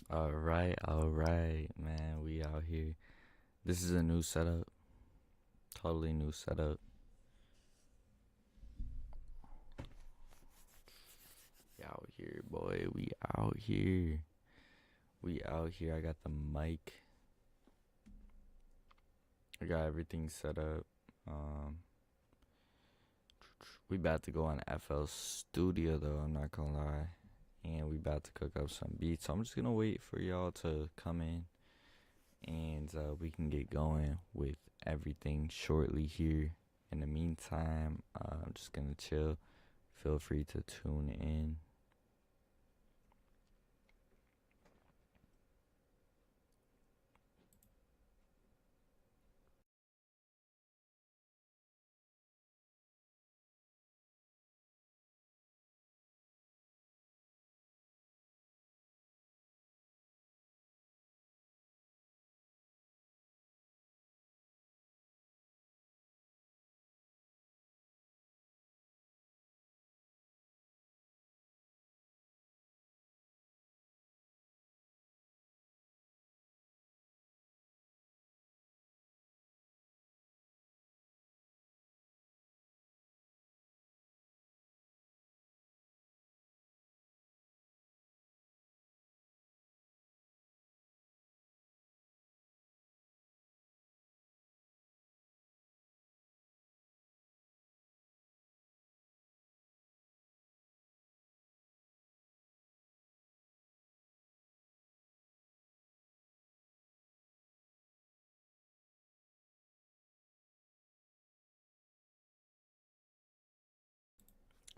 All right, man. We out here. This is a new setup. Totally new setup. We out here, boy. We out here. We out here. I got the mic. I got everything set up. Um, we about to go on FL Studio though. I'm not gonna lie, and we about to cook up some beats. So I'm just gonna wait for y'all to come in, and we can get going with everything shortly here. In the meantime, I'm just gonna chill. Feel free to tune in.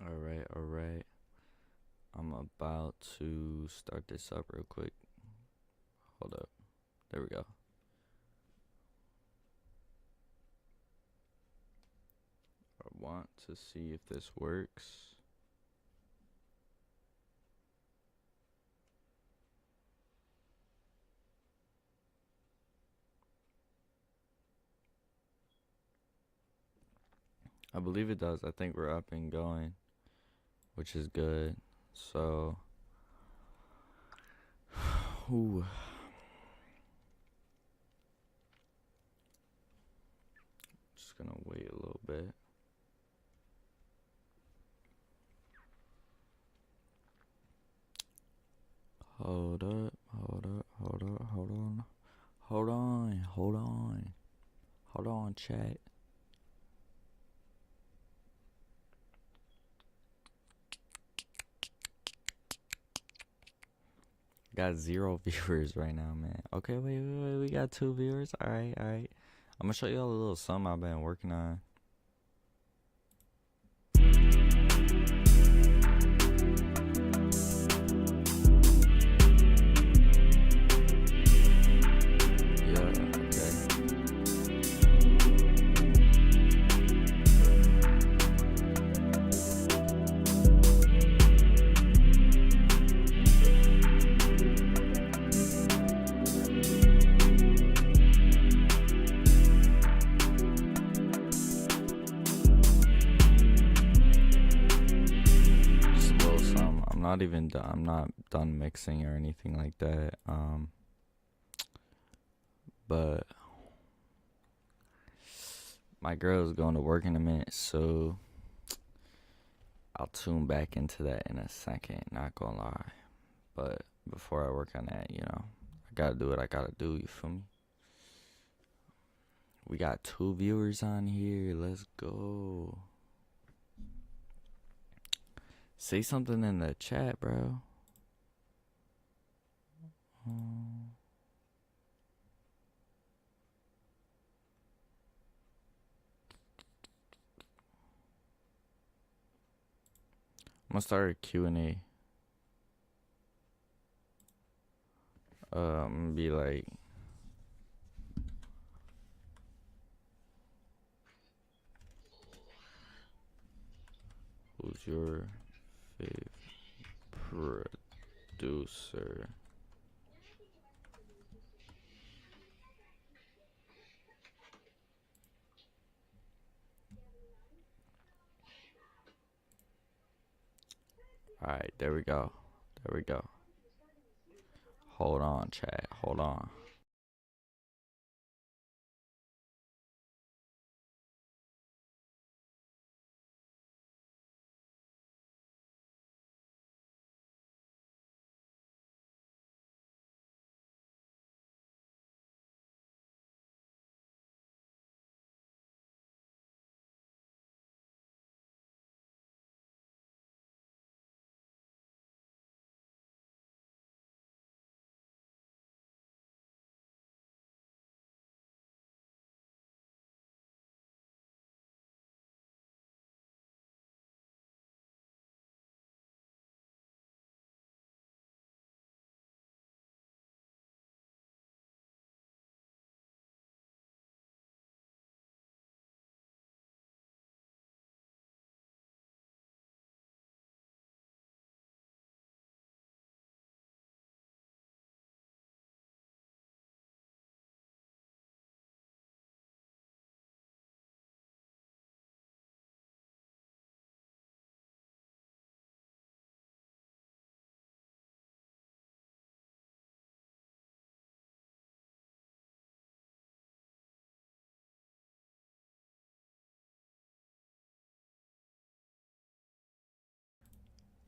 All right. I'm about to start this up real quick. Hold up. There we go. I want to see if this works. I believe it does. I think we're up and going, which is good. So, ooh. Just gonna wait a little bit. Hold up, hold up, hold up, hold on. Hold on, hold on. Hold on, chat. Got 0 viewers right now, man. Okay, wait. We got 2 viewers. All right. I'm gonna show y'all a little something I've been working on. I'm not done mixing or anything like that. But my girl's going to work in a minute, so I'll tune back into that in a second. Not gonna lie, but before I work on that, I gotta do what I gotta do. You feel me? We got 2 viewers on here. Let's go. Say something in the chat, bro. I'm gonna start a Q&A. I'm gonna be like, who's your favorite producer? Alright, there we go. Hold on, chat. Hold on.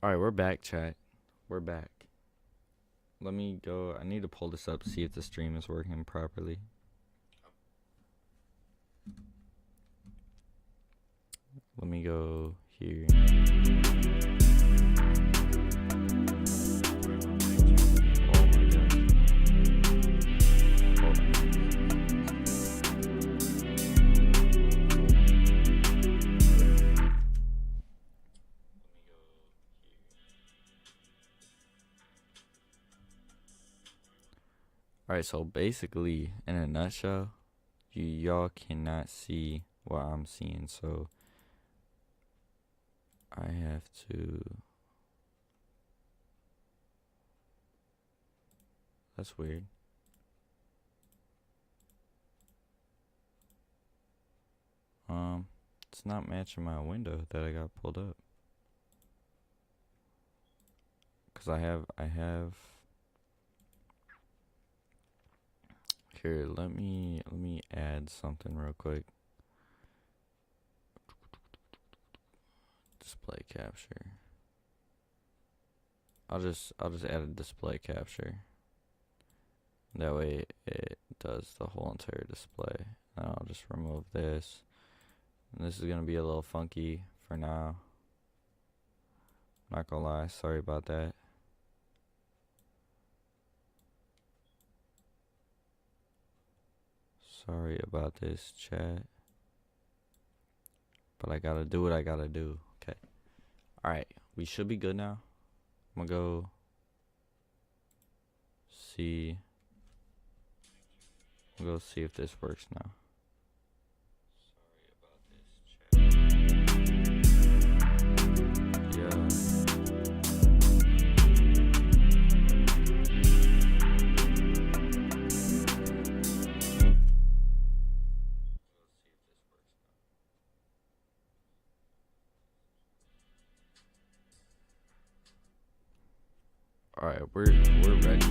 Alright, we're back, chat. We're back. Let me go. I need to pull this up, see if the stream is working properly. Let me go here. Alright, so basically, in a nutshell, y'all cannot see what I'm seeing, so I have to. That's weird. It's not matching my window that I got pulled up. Cause I have. Here, let me add something real quick. Display capture. I'll just add a display capture. That way it does the whole entire display. And I'll just remove this. And this is gonna be a little funky for now. Not gonna lie, sorry about that. Sorry about this, chat. But I gotta do what I gotta do. Okay. Alright, we should be good now. I'm gonna go see. We'll go see if this works now. Sorry about this, chat. Yeah. Alright, we're ready.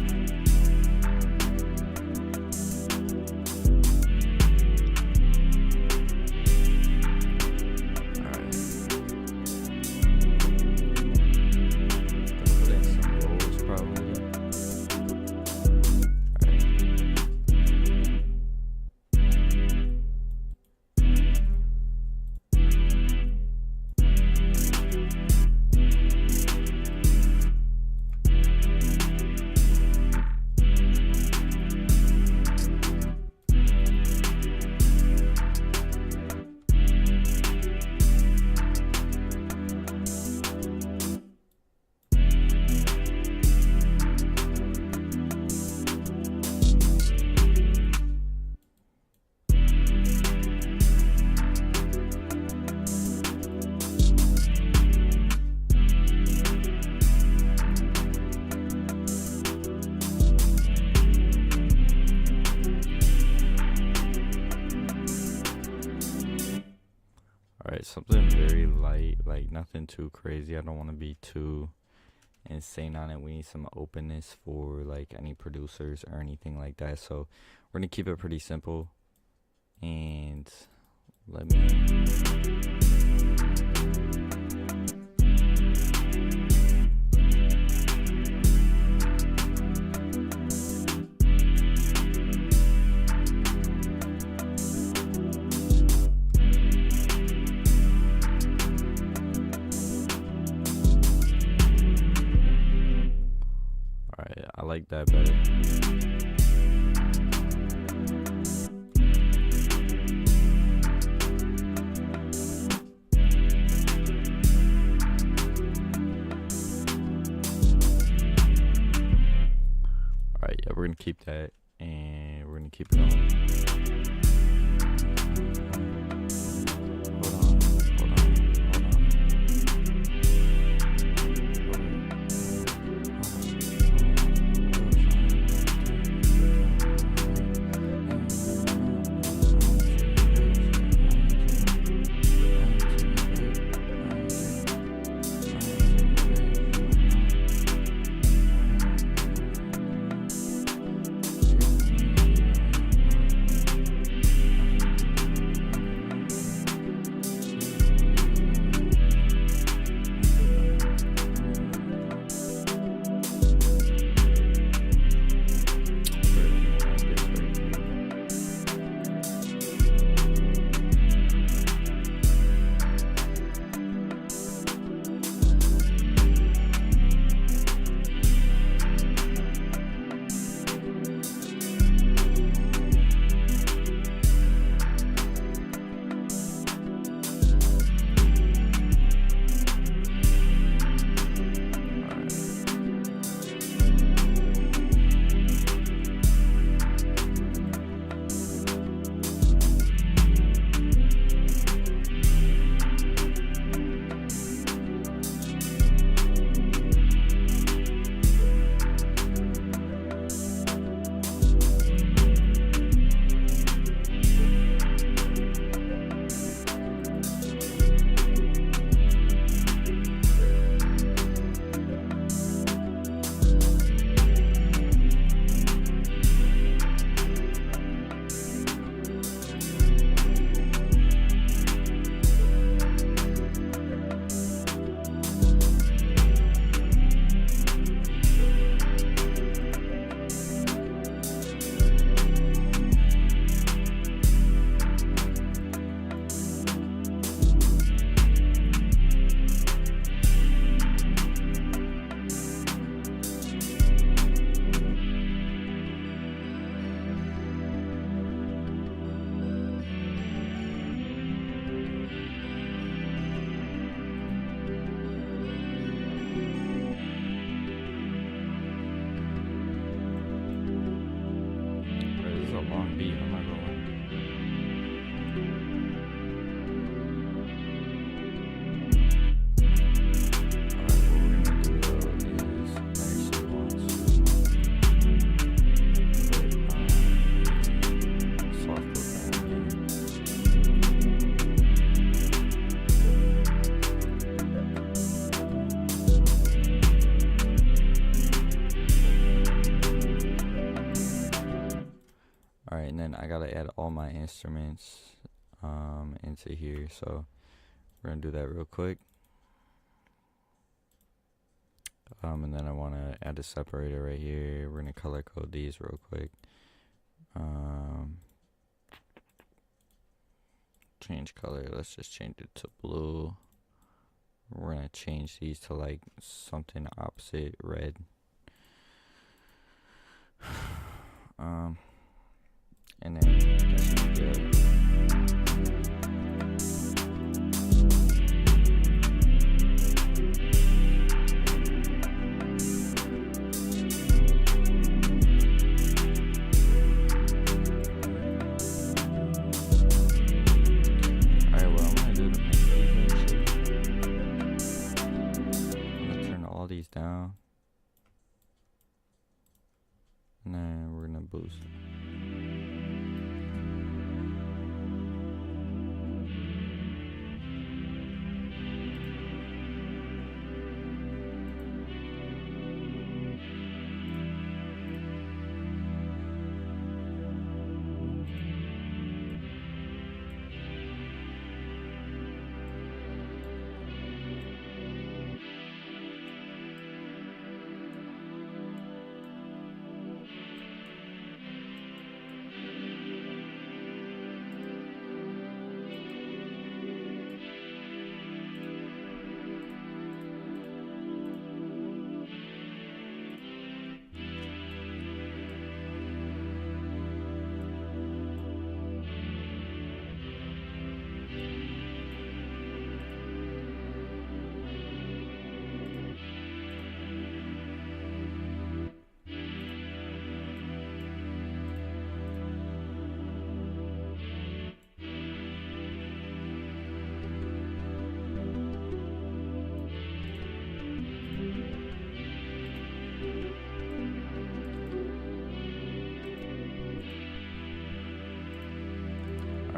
Alright, something very light, like nothing too crazy. I don't want to be too insane on it. We need some openness for like any producers or anything like that. So we're gonna keep it pretty simple. And let me. Alright, I like that better. Alright, yeah, we're gonna keep that and we're gonna keep it going. Long beat, I'm not gonna lie. Alright, and then I gotta add all my instruments into here, so we're gonna do that real quick. And then I want to add a separator right here. We're gonna color code these real quick. Change color, let's just change it to blue. We're gonna change these to like something opposite red. And then that should be good. Alright, what I'm gonna do to make these, I'm gonna turn all these down. And then we're gonna boost it.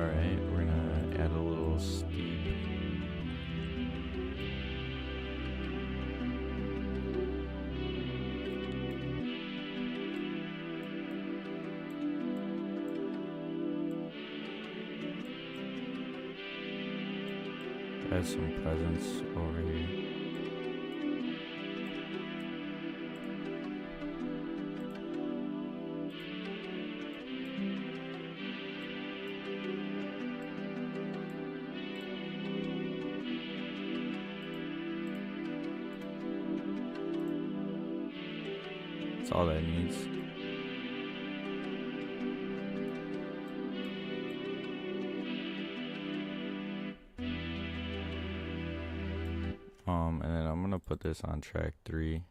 Alright, we're gonna add a little steep. Add some presents over here. That's all that needs. And then I'm gonna put this on track 3.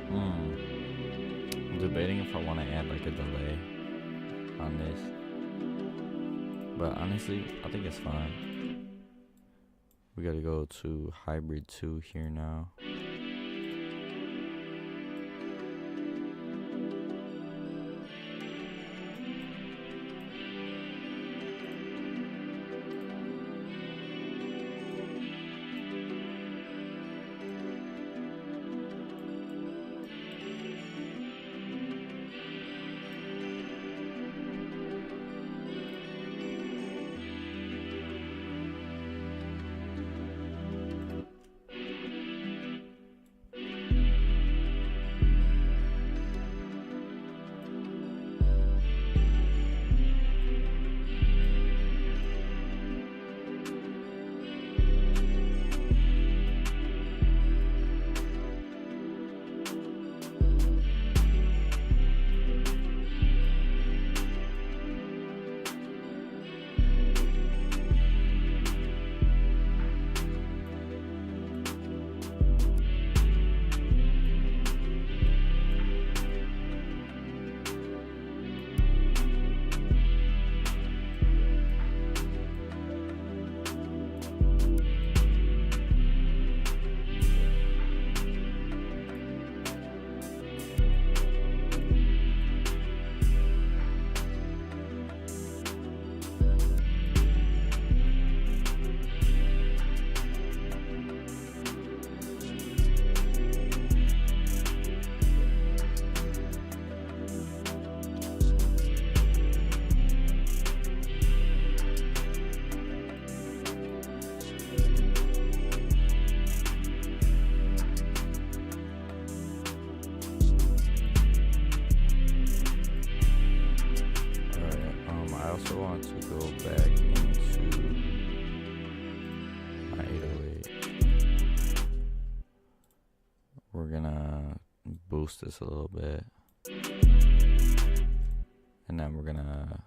I'm debating if I want to add like a delay on this, but honestly I think it's fine. We gotta go to hybrid 2 here now. Boost this a little bit, and then we're gonna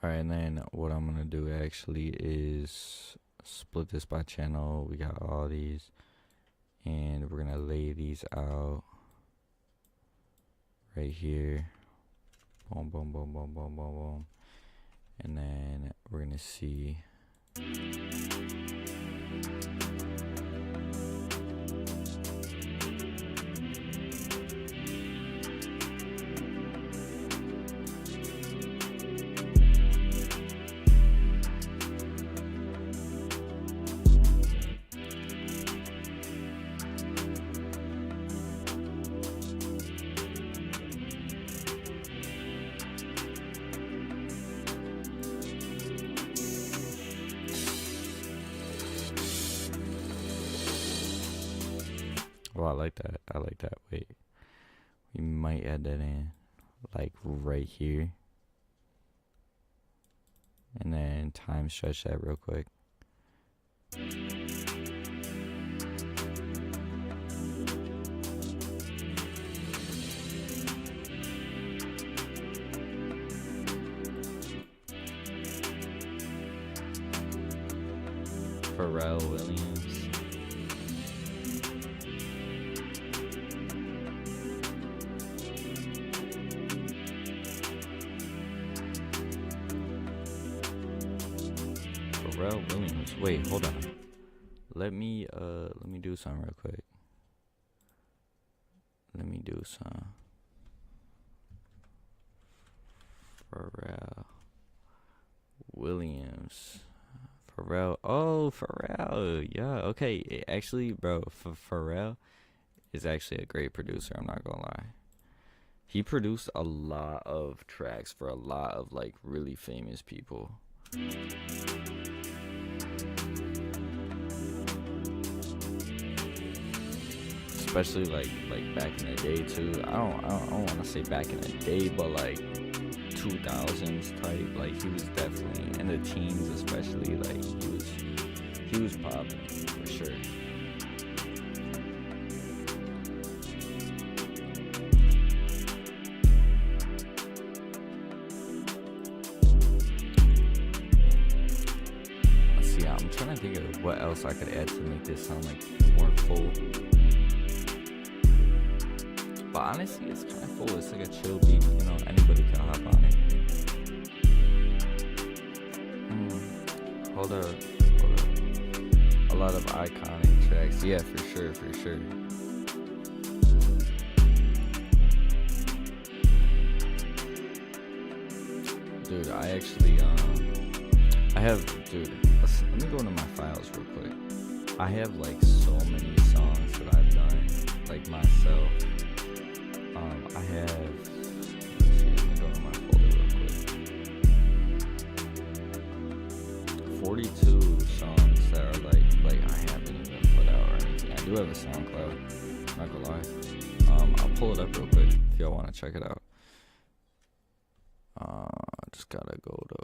alright, and then what I'm gonna do actually is split this by channel. We got all these, and we're gonna lay these out right here. Boom, boom, boom, boom, boom, boom, boom. And then we're gonna see. Oh, I like that. I like that. Wait. We might add that in. Like right here. And then time stretch that real quick. Pharrell Williams. Pharrell Williams. Wait, hold on. Let me do something real quick. Let me do some Pharrell Williams. Pharrell. Yeah, okay. Actually, bro, Pharrell is actually a great producer. I'm not gonna lie. He produced a lot of tracks for a lot of like really famous people. Especially like back in the day too. I don't want to say back in the day, but like 2000s type. Like he was definitely in the teens, especially. Like he was popping for sure. Let's see. I'm trying to think of what else I could add to make this sound like more full. But honestly, it's kind of full. It's like a chill beat, you know. Anybody can hop on it. Hold up. A lot of iconic tracks. Yeah, for sure. Dude, I actually, let me go into my files real quick. I have like so many songs that I've done, like myself. I have, let's see, let me go to my folder real quick. 42 songs that are like I haven't even put out or anything. I do have a SoundCloud, not gonna lie. I'll pull it up real quick if y'all want to check it out. Just gotta go to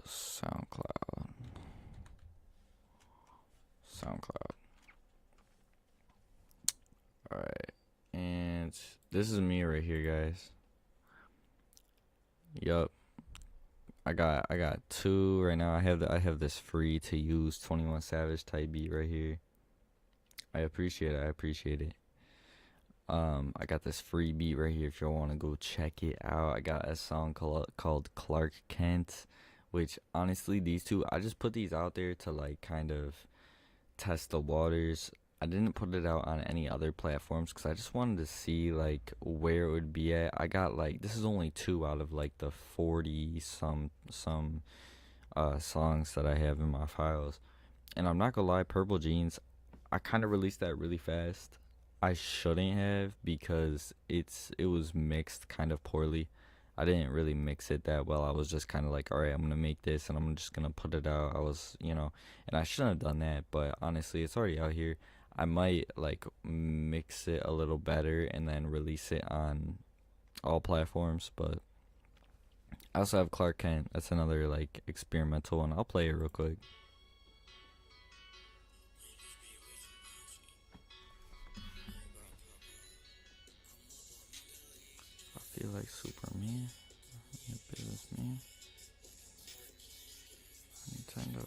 SoundCloud. Alright. And this is me right here, guys. Yup. I got two right now. I have this free to use 21 Savage type beat right here. I appreciate it. I got this free beat right here if y'all want to go check it out. I got a song called Clark Kent, which honestly these two, I just put these out there to like kind of test the waters. I didn't put it out on any other platforms because I just wanted to see like where it would be at. I got like, this is only 2 out of like the 40 some songs that I have in my files. And I'm not gonna lie, Purple Jeans, I kind of released that really fast. I shouldn't have because it was mixed kind of poorly. I didn't really mix it that well. I was just kind of like, all right, I'm gonna make this and I'm just gonna put it out. I was, and I shouldn't have done that, but honestly, it's already out here. I might like mix it a little better and then release it on all platforms. But I also have Clark Kent. That's another like experimental one. I'll play it real quick. I feel like Superman. Businessman. Nintendo.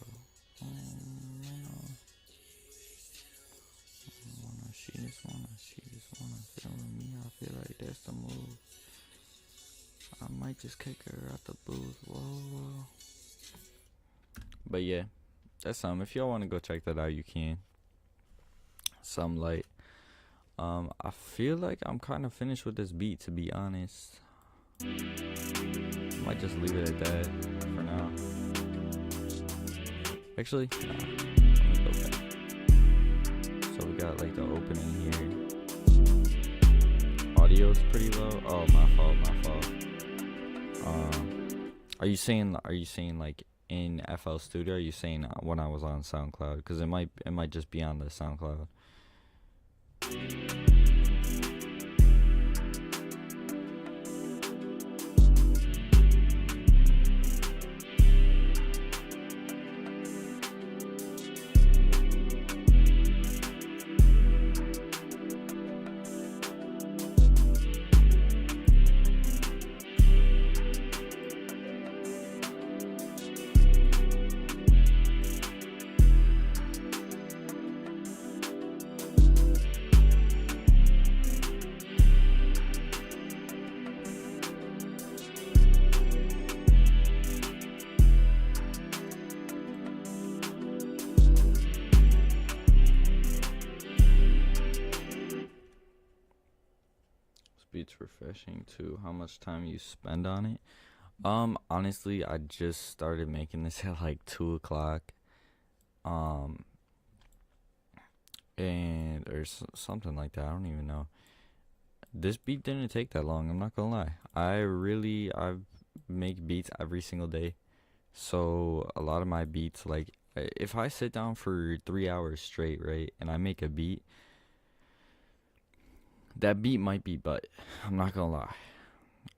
feeling me, I feel like that's the move. I might just kick her out the booth. Whoa, whoa. But yeah, that's something. If y'all want to go check that out, you can. Some light. I feel like I'm kind of finished with this beat, to be honest. Might just leave it at that for now. Actually, nah. Let me go back. So we got like the opening here. Audio's pretty low. Oh, my fault. Are you saying like in FL Studio? Or are you saying when I was on SoundCloud? Because it might just be on the SoundCloud. Beats refreshing too. How much time you spend on it? Honestly, I just started making this at like 2:00. And or something like that. I don't even know. This beat didn't take that long. I'm not gonna lie. I make beats every single day. So a lot of my beats, like if I sit down for 3 hours straight, right, and I make a beat, that beat might be butt. I'm not gonna lie.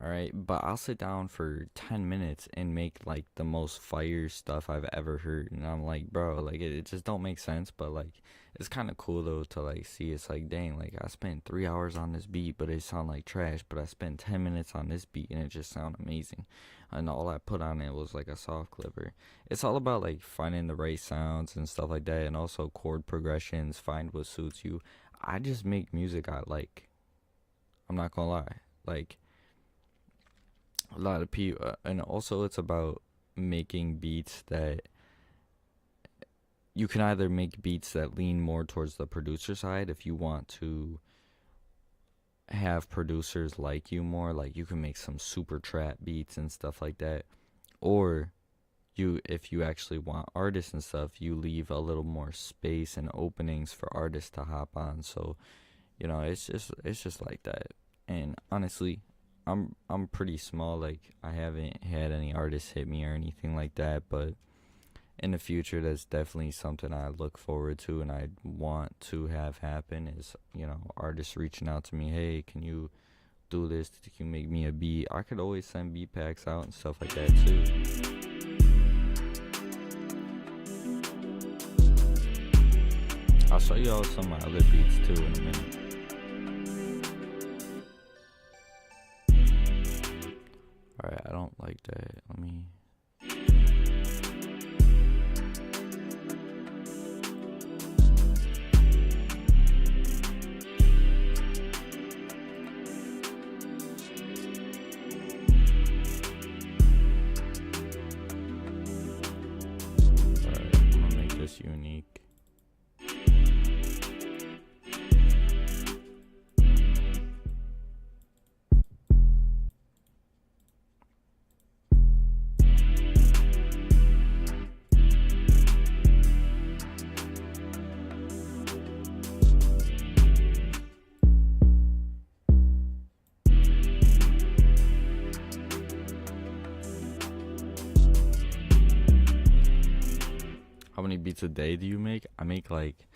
Alright, but I'll sit down for 10 minutes and make like the most fire stuff I've ever heard. And I'm like, bro, like it just don't make sense. But like, it's kind of cool though to like see. It's like, dang, like I spent 3 hours on this beat, but it sound like trash. But I spent 10 minutes on this beat and it just sound amazing. And all I put on it was like a soft clipper. It's all about like finding the right sounds and stuff like that. And also chord progressions, find what suits you. I just make music I like. I'm not gonna lie. Like, a lot of people, and also it's about making beats that you can either make beats that lean more towards the producer side if you want to have producers like you more, like you can make some super trap beats and stuff like that, or if you actually want artists and stuff, you leave a little more space and openings for artists to hop on. So it's just like that. And honestly, I'm pretty small. Like I haven't had any artists hit me or anything like that, but in the future, that's definitely something I look forward to and I want to have happen. Is artists reaching out to me, hey, can you do this? Can you make me a beat? I could always send beat packs out and stuff like that too. I'll show you all some of my other beats too in a minute. Alright, I don't like that. Let me... Alright, I'm gonna make this unique. How many beats a day do you make? I make like,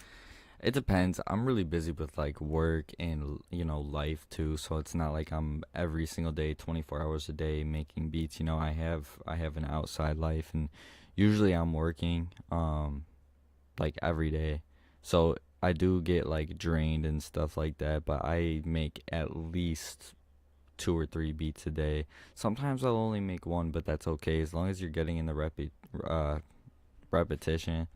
it depends. I'm really busy with like work and life too, so it's not like I'm every single day 24 hours a day making beats. I have an outside life, and usually I'm working like every day, so I do get like drained and stuff like that, but I make at least 2 or 3 beats a day. Sometimes I'll only make one, but that's okay as long as you're getting in the repetition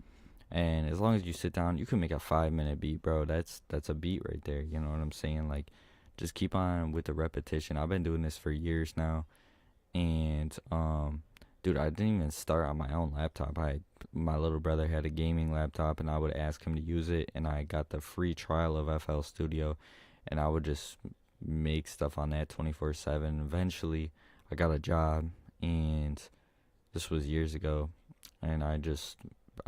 And as long as you sit down, you can make a 5 minute beat, bro. That's a beat right there. You know what I'm saying? Like, just keep on with the repetition. I've been doing this for years now, and dude, I didn't even start on my own laptop. My little brother had a gaming laptop, and I would ask him to use it, and I got the free trial of FL Studio, and I would just make stuff on that 24/7. Eventually, I got a job, and this was years ago, and I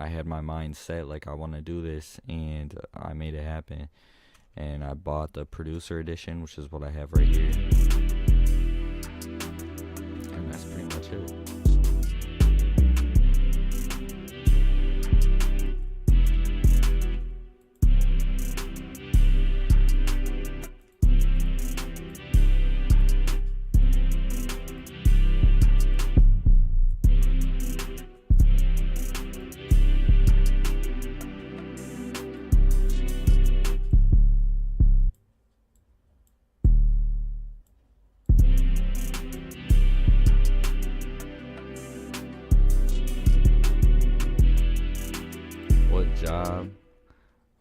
had my mind set like I want to do this, and I made it happen. And I bought the producer edition, which is what I have right here, and that's pretty much it. What job?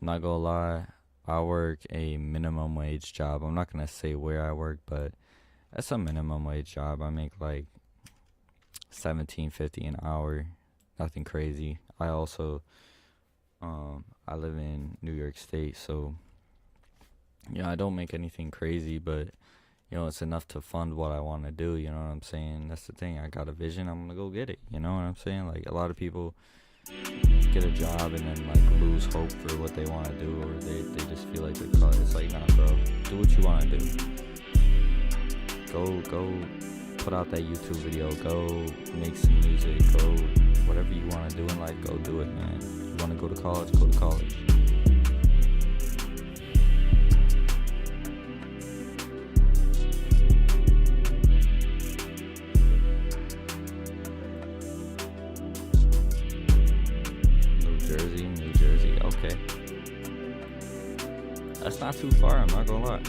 I'm not gonna lie, I work a minimum wage job. I'm not gonna say where I work, but that's a minimum wage job. I make like $17.50 an hour. Nothing crazy. I also I live in New York State, so yeah, I don't make anything crazy, but it's enough to fund what I want to do. You know what I'm saying? That's the thing. I got a vision. I'm gonna go get it. You know what I'm saying? Like, a lot of people get a job and then like lose hope for what they want to do, or they just feel like they're caught. It's like, nah, bro, do what you want to do. Go put out that YouTube video, go make some music, go whatever you want to do in life, go do it, man. You want to go to college, go to college. New Jersey, okay. That's not too far, I'm not gonna lie.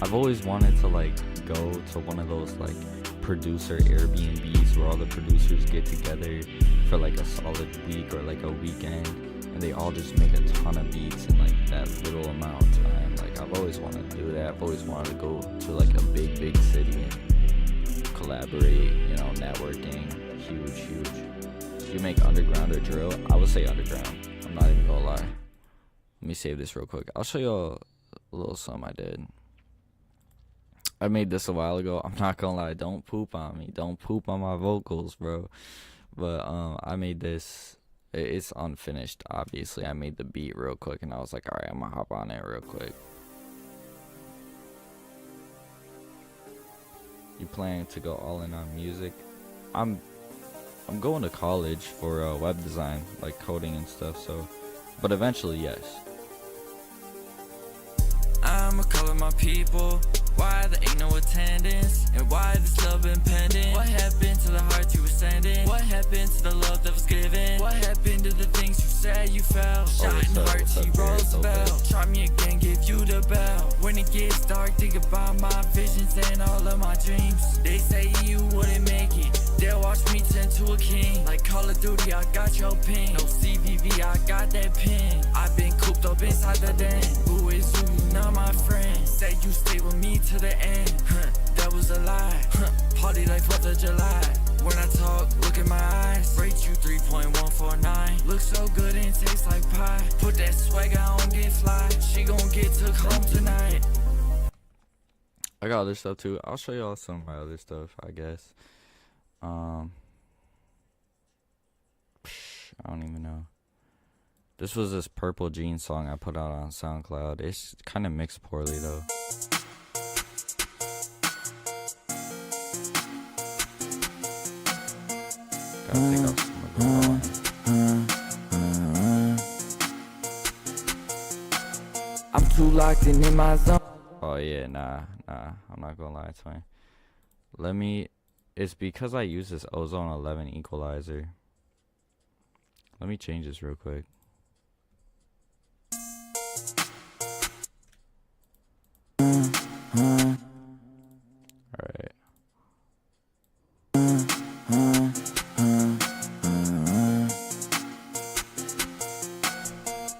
I've always wanted to like go to one of those like producer Airbnbs where all the producers get together for like a solid week or like a weekend, and they all just make a ton of beats in like that little amount of time. Like, I've always wanted to do that. I've always wanted to go to like a big city and collaborate, networking. Huge. You make underground or drill? I would say underground. I'm not even gonna lie. Let me save this real quick. I'll show you a little something I did. I made this a while ago. I'm not gonna lie. Don't poop on me. Don't poop on my vocals, bro. But I made this. It's unfinished, obviously. I made the beat real quick, and I was like, all right, I'm gonna hop on it real quick. You planning to go all in on music? I'm going to college for web design, like coding and stuff. So, but eventually, yes. I'ma call my people. Why there ain't no attendance? And why this love been pending? What happened to the heart you were sending? What happened to the love that was given? What happened to the things you said you felt? Shot in the heart till you Roosevelt. Try me again, give you the bell. When it gets dark, think about my visions and all of my dreams. They say you wouldn't make it. They'll watch me turn to a king. Like Call of Duty, I got your pin. No CVV, I got that pin. I've been cooped up inside the den. Who is you? You're not my friend. Say you stay with me to the end. That was a lie. Party like 4th of July. When I talk, look in my eyes. Rate you 3.149. Look so good and tastes like pie. Put that swagger on, get fly. She gon' get took home tonight. I got other stuff too. I'll show y'all some of my other stuff, I guess. I don't even know. This was this Purple Jeans song I put out on SoundCloud. It's kind of mixed poorly though. Gotta take off some of the volume. I'm too locked in my zone. Oh yeah, nah. I'm not gonna lie, twin. It's because I use this Ozone 11 equalizer. Let me change this real quick. Alright.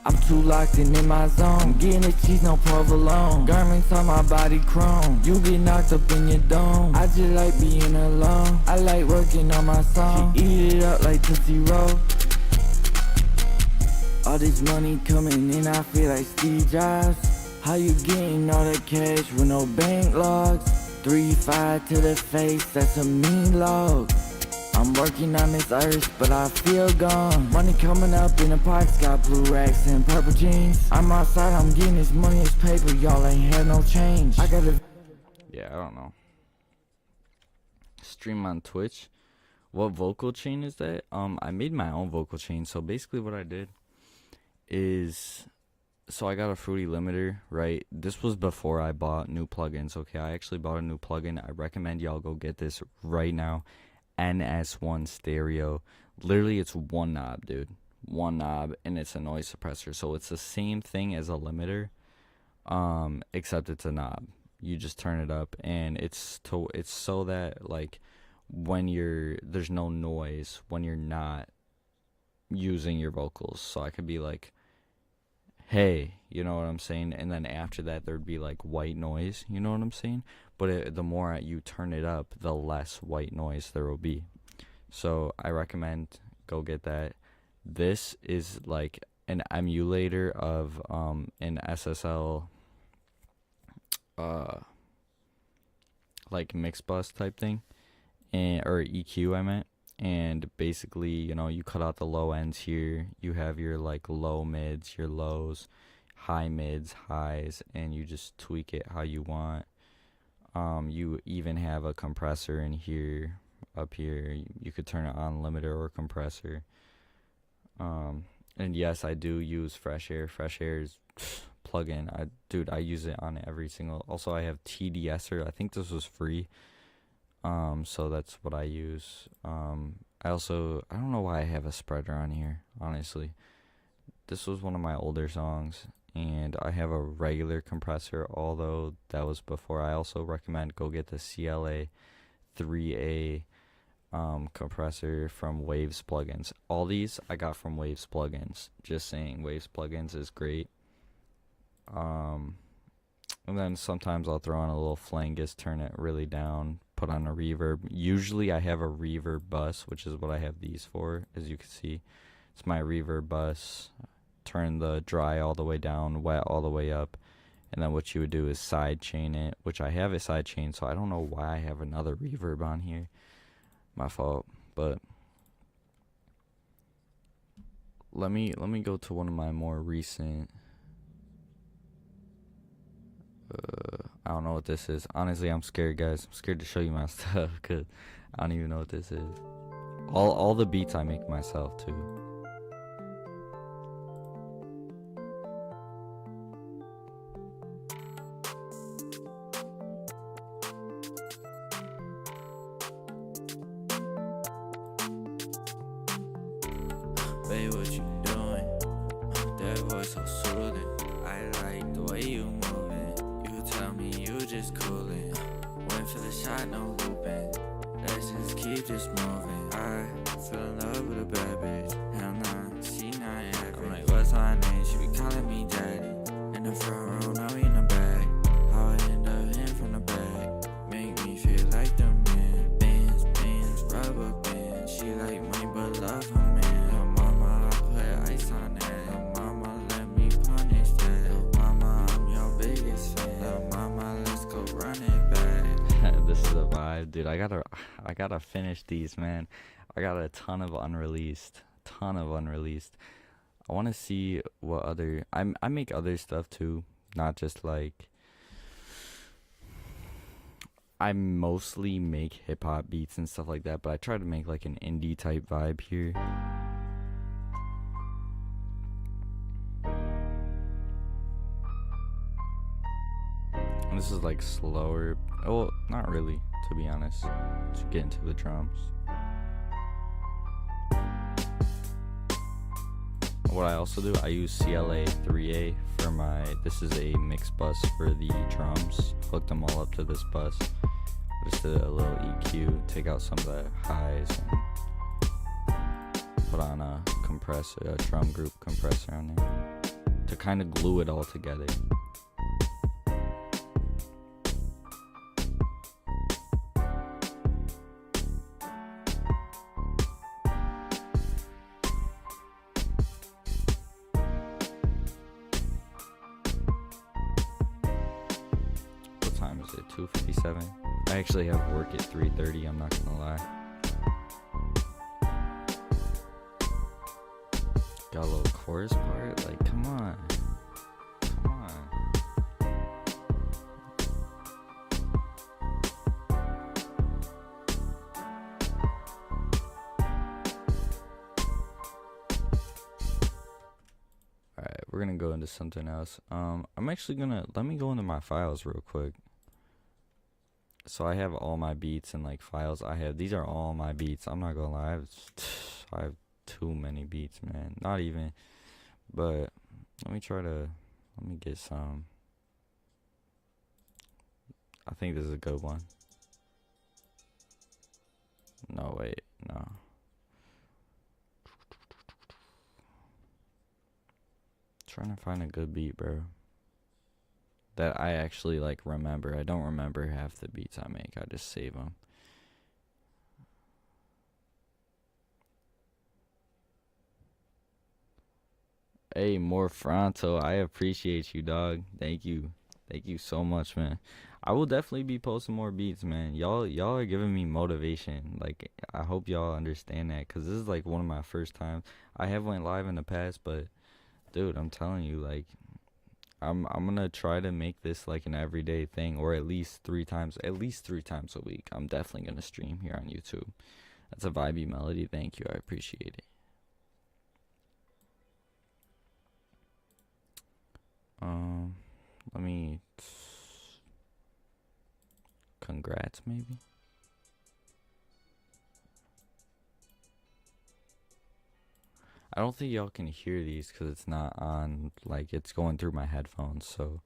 I'm too locked in my zone. I'm getting the cheese, no provolone. Garments on my body chrome. You get knocked up in your dome. I just like being alone. I like working on my song. She eat it up like Tootsie Roll. All this money coming in, I feel like Steve Jobs. How you getting all the cash with no bank logs? 3-5 to the face, that's a mean log. I'm working on this earth, but I feel gone. Money coming up in the pockets, got blue racks and purple jeans. I'm outside, I'm getting this money, this paper, y'all ain't had no change. I gotta... Yeah, I don't know. Stream on Twitch. What vocal chain is that? I made my own vocal chain. So basically what I did is, so I got a Fruity limiter, right? This was before I bought new plugins, okay? I actually bought a new plugin. I recommend y'all go get this right now. NS1 stereo. Literally, it's one knob, dude. One knob, and it's a noise suppressor. So it's the same thing as a limiter, except it's a knob. You just turn it up, and it's so that, like, when there's no noise when you're not using your vocals. So I could be like, hey, you know what I'm saying? And then after that, there'd be like white noise, you know what I'm saying? But the more you turn it up, the less white noise there will be. So I recommend go get that. This is like an emulator of an SSL like mix bus type thing, or EQ I meant. And basically, you know, you cut out the low ends here. You have your like low mids, your lows, high mids, highs, and you just tweak it how you want. You even have a compressor in here, up here. You could turn it on limiter or compressor. And yes, I do use Fresh Air. Fresh Air's plugin. I use it on every single. Also, I have TDSer. I think this was free. So that's what I use. I don't know why I have a spreader on here, honestly. This was one of my older songs, and I have a regular compressor, although that was before. I also recommend go get the CLA 3A compressor from Waves Plugins. All these I got from Waves Plugins. Just saying, Waves Plugins is great. And then sometimes I'll throw on a little flangus, turn it really down, put on a reverb. Usually I have a reverb bus, which is what I have these for, as you can see. It's my reverb bus. Turn the dry all the way down, wet all the way up. And then what you would do is side chain it, which I have it side chain, so I don't know why I have another reverb on here. My fault. But let me go to one of my more recent. I don't know what this is. Honestly, I'm scared, guys. I'm scared to show you my stuff because I don't even know what this is. All the beats I make myself too. Babe, what you doing? That voice so soothing. I like the way you moving. You tell me you just coolin'. Wait for the shot, no looping. Let's just keep this moving. I fell in love with a bad bitch. Hell nah, she not average. I'm like, what's my name? She be calling me daddy. In the front row, now we in the back. How I end up in from the back. Make me feel like the man. Bands, rubber bands. She like money but love her man. Yo mama, I put ice on that. Yo mama, let me punish that. Yo mama, I'm your biggest fan. Yo mama, let's go run it back. This is a vibe, dude. I gotta finish these, man. I got a ton of unreleased. I want to see what other I make other stuff too, not just like I mostly make hip hop beats and stuff like that, but I try to make like an indie type vibe here. And this is like slower. Well, not really, to be honest. To get into the drums. What I also do, I use CLA 3A for my, this is a mix bus for the drums. Hooked them all up to this bus. Just did a little EQ, take out some of the highs, and put on a compressor, a drum group compressor on there. to kind of glue it all together. What time is it? 2:57. I actually have work at 3:30. I'm not gonna lie. Got a little chorus part. Like, come on. Come on. Alright, we're gonna go into something else. I'm actually gonna, let me go into my files real quick. So I have all my beats and like files. These are all my beats. I'm not gonna lie. I have too many beats, man. Not even, but let me get some. I think this is a good one. No, wait, no. Trying to find a good beat, bro, that I actually like remember. I don't remember half the beats I make. I just save them. Hey, more Fronto, I appreciate you, dog. Thank you so much, man. I will definitely be posting more beats, man. Y'all are giving me motivation. Like, I hope y'all understand that, because this is like one of my first times. I have went live in the past, but dude, I'm telling you, like, I'm gonna try to make this like an everyday thing, or at least three times a week. I'm definitely gonna stream here on YouTube. That's a vibey melody. Thank you, I appreciate it. Let me. Congrats, maybe. I don't think y'all can hear these because it's not on, like, it's going through my headphones, so.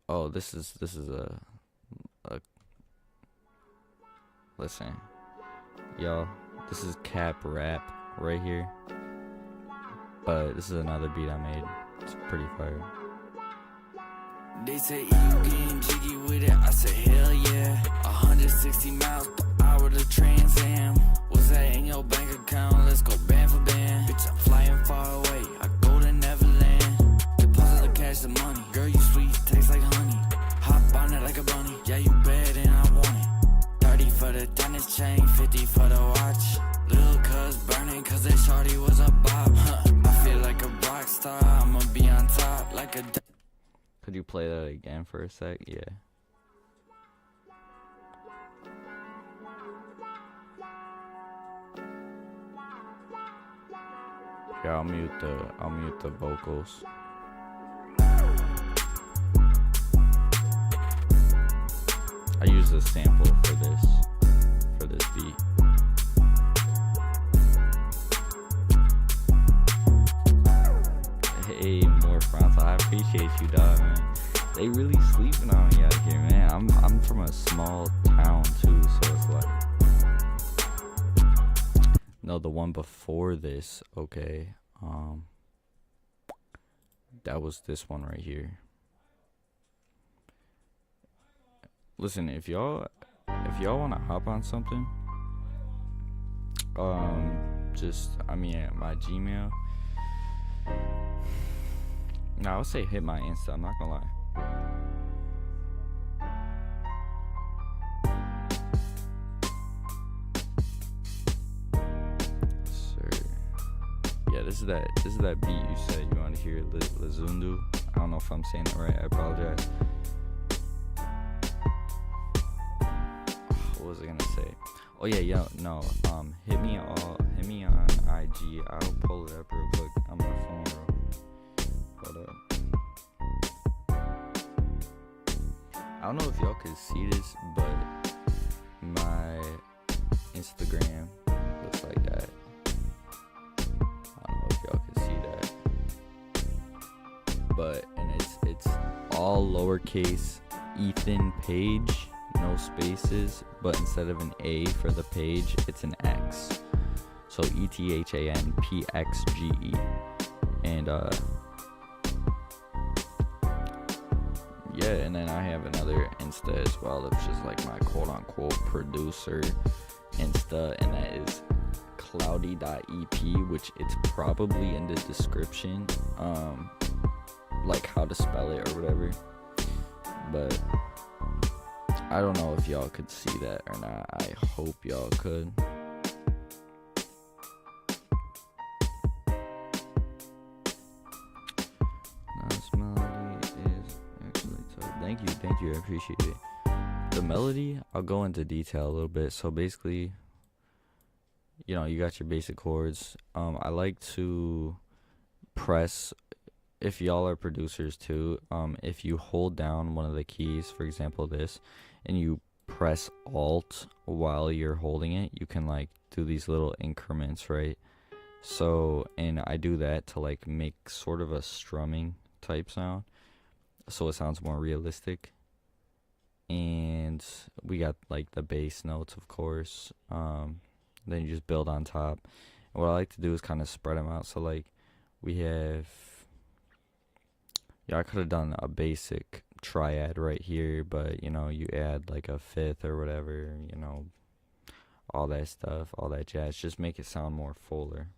Oh, this is a listen, y'all, this is Cap Rap right here, but this is another beat I made. It's pretty fire. They say you getting jiggy with it, I say hell yeah. 160 miles per hour to Trans Am. What's that in your bank account? Let's go band for band. Bitch, I'm flying far away, I go to Neverland. Deposit the cash, the money. Girl, you sweet, taste like honey. Hop on it like a bunny. Yeah, you bad and I want it. 30 for the tennis chain, 50 for the watch. Little cuz burning cause that shorty was a bop. I feel like a rock star, I'ma be on top like a... Could you play that again for a sec? Yeah. Yeah, I'll mute the vocals. I use a sample for this beat. Hey, more Fronto, I appreciate you, dog, man. They really sleeping on me out here, man. I'm from a small town too, so it's like, no, the one before this, okay. That was this one right here. Listen, if y'all want to hop on something, at my Gmail. No, I would say hit my Insta, I'm not gonna lie. Sir. Yeah, this is that beat you said you want to hear, Lazundu. I don't know if I'm saying it right, I apologize. What was I gonna say? Oh yeah, no. Hit me on IG. I'll pull it up real quick on my phone, bro. Hold up. I don't know if y'all can see this, but my Instagram looks like that. I don't know if y'all can see that, but it's all lowercase Ethan Page, no spaces, but instead of an A for the page, it's an X. So ETHANPXGE. And yeah, and then I have another Insta as well, which is like my quote-unquote producer Insta, and that is cloudy.ep, which it's probably in the description, like how to spell it or whatever. But I don't know if y'all could see that or not. I hope y'all could. This melody is actually tough. Thank you, I appreciate it. The melody, I'll go into detail a little bit. So basically, you know, you got your basic chords. I like to press, if y'all are producers too, if you hold down one of the keys, for example this, and you press Alt while you're holding it, you can like do these little increments, right? So, and I do that to like make sort of a strumming type sound, so it sounds more realistic. And we got like the bass notes, of course. Then you just build on top. And what I like to do is kind of spread them out. So like we have, yeah, I could have done a basic triad right here, but you know, you add like a fifth or whatever, you know, all that stuff, all that jazz, just make it sound more fuller.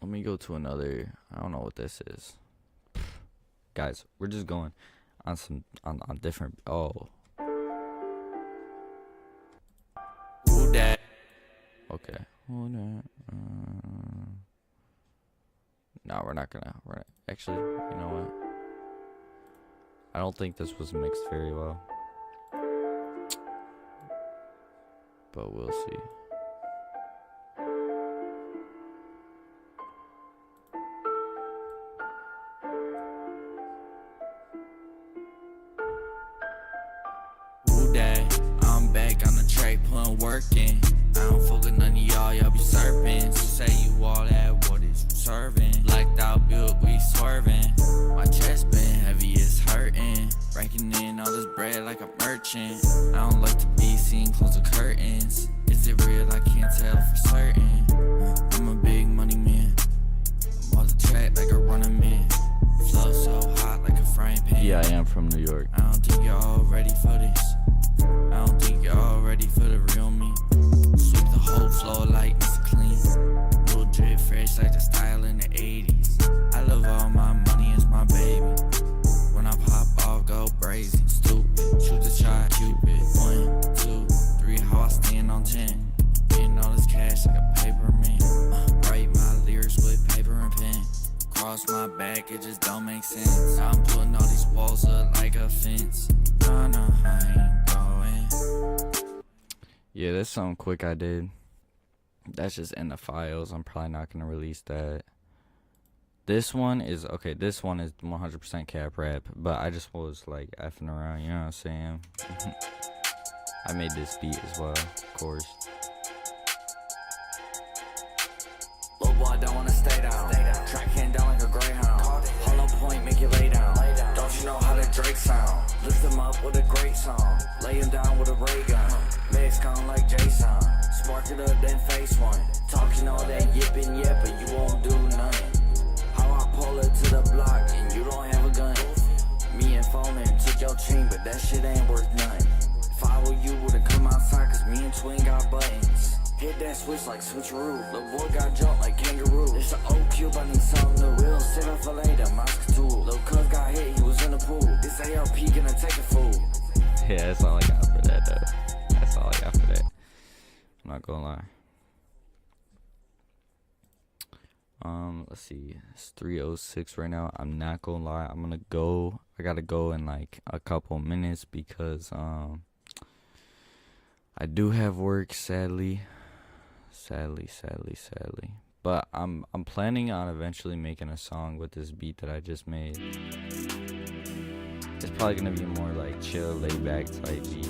Let me go to another. I don't know what this is. Guys, we're just going on some on different. Oh, Who that? okay. No, we're not gonna. Actually, you know what? I don't think this was mixed very well, but we'll see. Who that? I'm back on the track, putting work in. I don't fuck with none of y'all be serpents. You say you all that, what is you serving? Blacked out, built, we swerving. My chest been heavy, it's hurting. Raking in all this bread like a merchant. I don't like to be seen, close the curtains. Is it real? I can't tell for certain. I'm a big money man. I'm off the track like a running man. Flow so hot like a frying pan. Yeah, I am from New York. I don't think y'all ready for this. I don't think y'all ready for the real me. Sweep the whole floor like it's clean. Little drip fresh like the style in the 80s. I love all my money, it's my baby. When I pop off, go brazen. Stupid, shoot the shot, Cupid. 1, 2, 3, how I stand on 10. Getting all this cash like a paper man. Write my lyrics with paper and pen. Cross my back, it just don't make sense. I'm putting all these walls up like a fence. Nah, I ain't going. Yeah, that's something quick I did. That's just in the files. I'm probably not gonna release that. This one is okay. This one is 100% cap rap, but I just was like effing around. You know what I'm saying? I made this beat as well, of course. Little boy don't wanna stay down. Tracking down like a greyhound. Hollow point, make you lay down. Don't you know how the Drake sound? Lift him up with a great song. Lay him down with a ray gun. Legs gone like Jason. Spark it up, then face one. Talking all that yipping yep, but you won't do nothing. How I pull it to the block and you don't have a gun. Me and Foreman took your chain, but that shit ain't worth nothing. If I were you, would've come outside, cause me and Twin got buttons. Hit that switch like switcheroo. Lil' boy got jumped like kangaroo. It's an old cube, I need something new. Real seven for later, Moscow tool. Lil' cuz got hit, he was in the pool. This ARP gonna take a fool. Yeah, that's all I got for that though. That's all I got for that. I'm not gonna lie. Let's see. It's 3:06 right now. I'm not gonna lie. I'm gonna go. I gotta go in like a couple minutes because I do have work, sadly. But I'm planning on eventually making a song with this beat that I just made. It's probably gonna be more like chill, laid back type beat.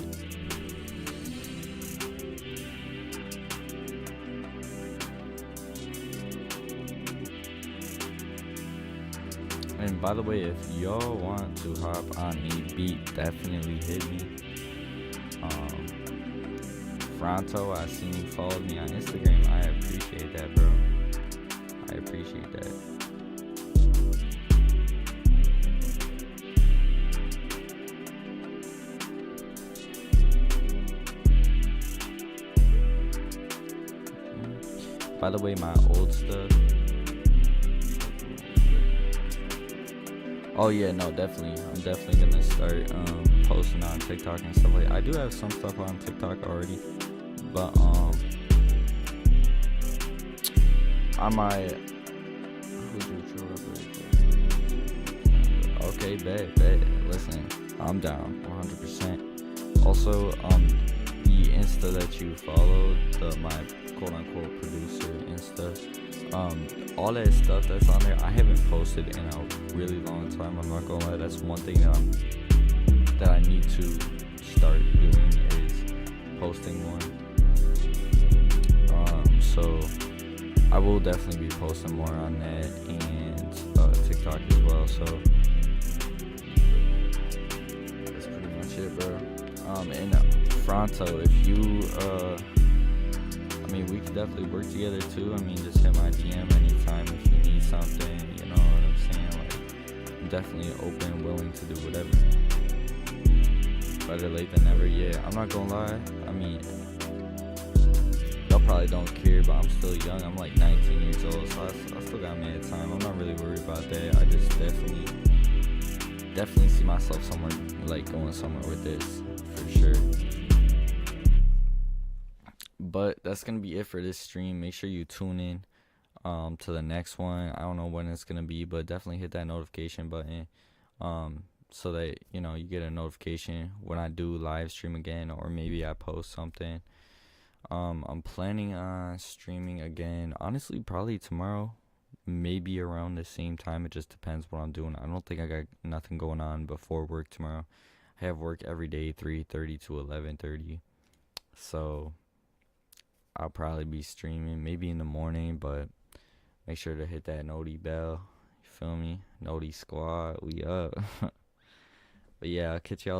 And by the way, if y'all want to hop on a beat, definitely hit me. Fronto, I seen you followed me on Instagram. I appreciate that, bro. I appreciate that. By the way, my old stuff. Oh yeah, no, definitely. I'm definitely gonna start posting on TikTok and stuff like that. I do have some stuff on TikTok already, but I might. Okay, bet. Listen, I'm down 100%. Also, the Insta that you followed, my quote unquote producer Insta, all that stuff that's on there, I haven't posted in a really long time. I'm not gonna lie, that's one thing that I need to start doing is posting more. So I will definitely be posting more on that and TikTok as well. So that's pretty much it, bro. And Fronto, if you I mean, we can definitely work together too. I mean, just hit my DM anytime if you need something. You know what I'm saying? Like, I'm definitely open, willing to do whatever. Better late than never. Yeah, I'm not gonna lie. I mean, y'all probably don't care, but I'm still young. I'm like 19 years old, so I still got mad time. I'm not really worried about that. I just definitely see myself somewhere, like going somewhere with this for sure. But that's gonna be it for this stream. Make sure you tune in to the next one. I don't know when it's gonna be, but definitely hit that notification button so that you get a notification when I do live stream again, or maybe I post something. I'm planning on streaming again, honestly, probably tomorrow, maybe around the same time. It just depends what I'm doing. I don't think I got nothing going on before work tomorrow. I have work every day, 3:30 to 11:30, so I'll probably be streaming maybe in the morning, but make sure to hit that noti bell. You feel me? Noti squad, we up. But yeah, I'll catch y'all in